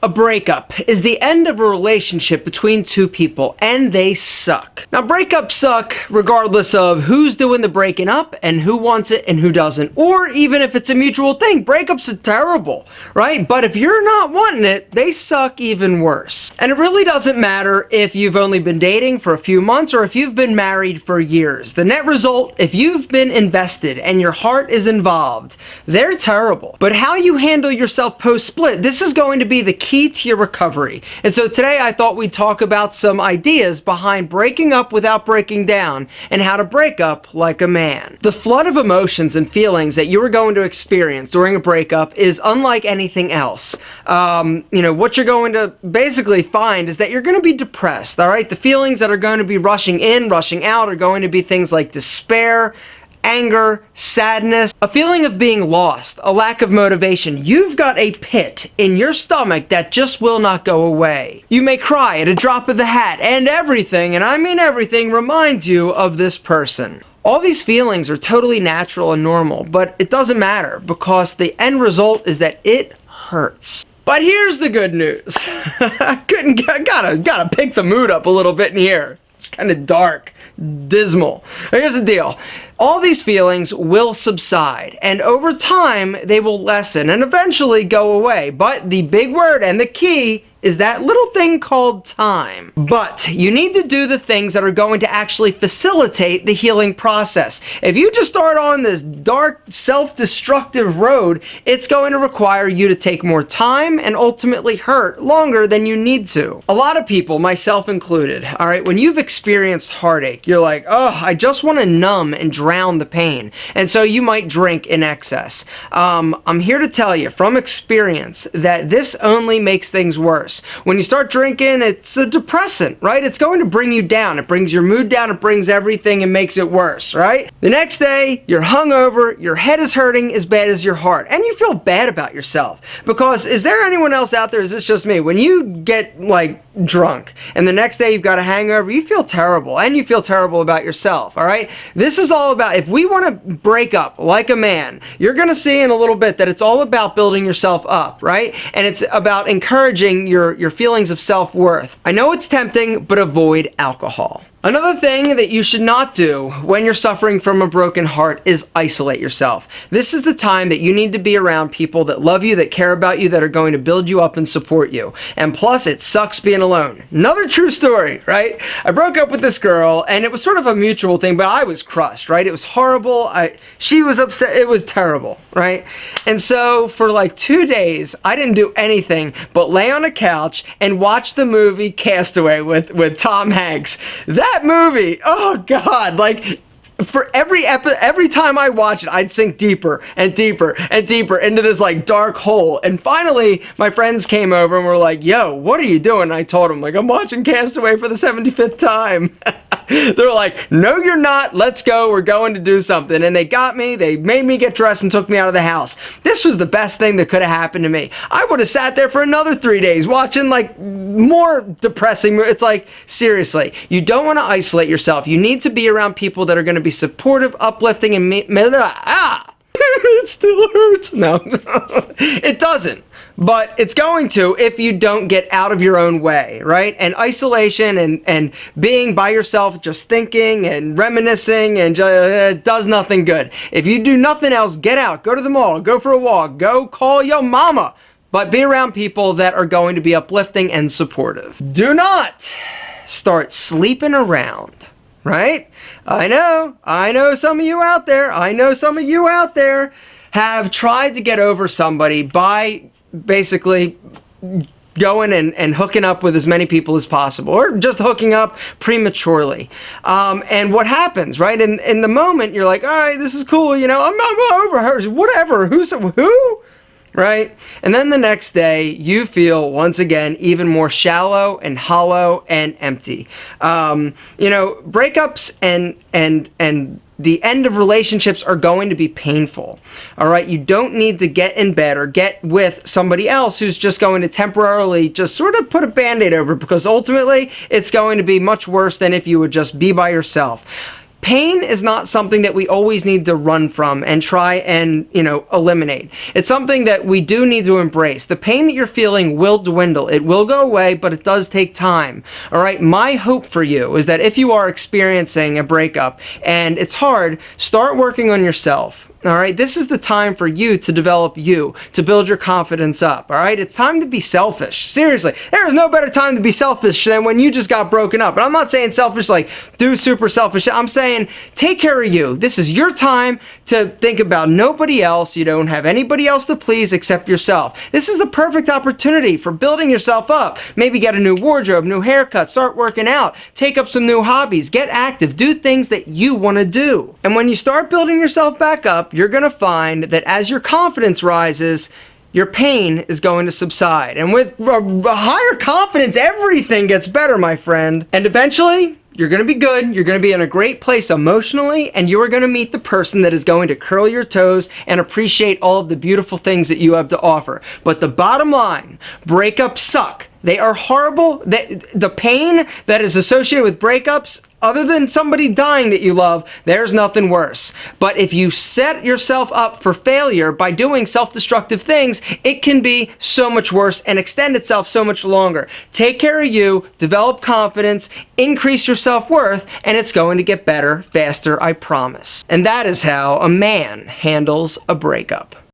A breakup is the end of a relationship between two people, and they suck. Now, breakups suck regardless of who's doing the breaking up and who wants it and who doesn't, or even if it's a mutual thing. Breakups are terrible, right? But if you're not wanting it, they suck even worse. And it really doesn't matter if you've only been dating for a few months or if you've been married for years. The net result, if you've been invested and your heart is involved, they're terrible. But how you handle yourself post-split, this is going to be the key to your recovery. And so today I thought we'd talk about some ideas behind breaking up without breaking down and how to break up like a man. The flood of emotions and feelings that you are going to experience during a breakup is unlike anything else. What you're going to basically find is that you're going to be depressed, all right? The feelings that are going to be rushing in, rushing out are going to be things like despair, anger, sadness, a feeling of being lost, a lack of motivation. You've got a pit in your stomach that just will not go away. You may cry at a drop of the hat, and everything, and I mean everything, reminds you of this person. All these feelings are totally natural and normal, but it doesn't matter because the end result is that it hurts. But here's the good news. Gotta pick the mood up a little bit in here. It's kind of dark, dismal. Here's the deal. All these feelings will subside, and over time, they will lessen and eventually go away. But the big word and the key is that little thing called time. But you need to do the things that are going to actually facilitate the healing process. If you just start on this dark, self-destructive road, it's going to require you to take more time and ultimately hurt longer than you need to. A lot of people, myself included, all right, when you've experienced heartache, you're like, oh, I just want to numb and drown the pain. And so you might drink in excess. I'm here to tell you from experience that this only makes things worse. When you start drinking, it's a depressant, right? It's going to bring you down. It brings your mood down. It brings everything and makes it worse, right? The next day, you're hungover, your head is hurting as bad as your heart, and you feel bad about yourself. Because is there anyone else out there? Is this just me? When you get drunk and the next day you've got a hangover, you feel terrible, and you feel terrible about yourself, all right? This is all about, if we want to break up like a man, you're going to see in a little bit that it's all about building yourself up, right? And it's about encouraging your feelings of self-worth. I know it's tempting, but avoid alcohol. Another thing that you should not do when you're suffering from a broken heart is isolate yourself. This is the time that you need to be around people that love you, that care about you, that are going to build you up and support you. And plus, it sucks being alone. Another true story, right? I broke up with this girl, and it was sort of a mutual thing, but I was crushed, right? It was horrible. She was upset. It was terrible, right? And so for 2 days, I didn't do anything but lay on a couch and watch the movie Castaway with Tom Hanks. That movie, oh God, for every time I watch it, I'd sink deeper and deeper and deeper into this dark hole. And finally, my friends came over and were like, yo, what are you doing? And I told them, I'm watching Castaway for the 75th time. They're like, no, you're not. Let's go. We're going to do something. And they got me. They made me get dressed and took me out of the house. This was the best thing that could have happened to me. I would have sat there for another 3 days watching more depressing. It's seriously, you don't want to isolate yourself. You need to be around people that are going to be supportive, uplifting, and it still hurts. No, it doesn't. But it's going to if you don't get out of your own way, right? And isolation and being by yourself, just thinking and reminiscing and does nothing good. If you do nothing else, get out, go to the mall, go for a walk, go call your mama. But be around people that are going to be uplifting and supportive. Do not start sleeping around. Right? I know some of you out there, have tried to get over somebody by basically going and hooking up with as many people as possible, or just hooking up prematurely. And what happens, right? In the moment, you're like, all right, this is cool, I'm over her, whatever, who? Right? And then the next day, you feel, once again, even more shallow and hollow and empty. Breakups and the end of relationships are going to be painful. All right, you don't need to get in bed or get with somebody else who's just going to temporarily just sort of put a band-aid over it, because ultimately it's going to be much worse than if you would just be by yourself. Pain is not something that we always need to run from and try and, eliminate. It's something that we do need to embrace. The pain that you're feeling will dwindle. It will go away, but it does take time. All right, my hope for you is that if you are experiencing a breakup and it's hard, start working on yourself. All right, this is the time for you to develop you, to build your confidence up. All right, it's time to be selfish. Seriously, there is no better time to be selfish than when you just got broken up. And I'm not saying selfish like do super selfish. I'm saying take care of you. This is your time to think about nobody else. You don't have anybody else to please except yourself. This is the perfect opportunity for building yourself up. Maybe get a new wardrobe, new haircut, start working out, take up some new hobbies, get active, do things that you want to do. And when you start building yourself back up, you're going to find that as your confidence rises, your pain is going to subside. And with a higher confidence, everything gets better, my friend. And eventually, you're going to be good, you're going to be in a great place emotionally, and you are going to meet the person that is going to curl your toes and appreciate all of the beautiful things that you have to offer. But the bottom line, breakups suck. They are horrible. The pain that is associated with breakups, other than somebody dying that you love, there's nothing worse. But if you set yourself up for failure by doing self-destructive things, it can be so much worse and extend itself so much longer. Take care of you, develop confidence, increase your self-worth, and it's going to get better faster, I promise. And that is how a man handles a breakup.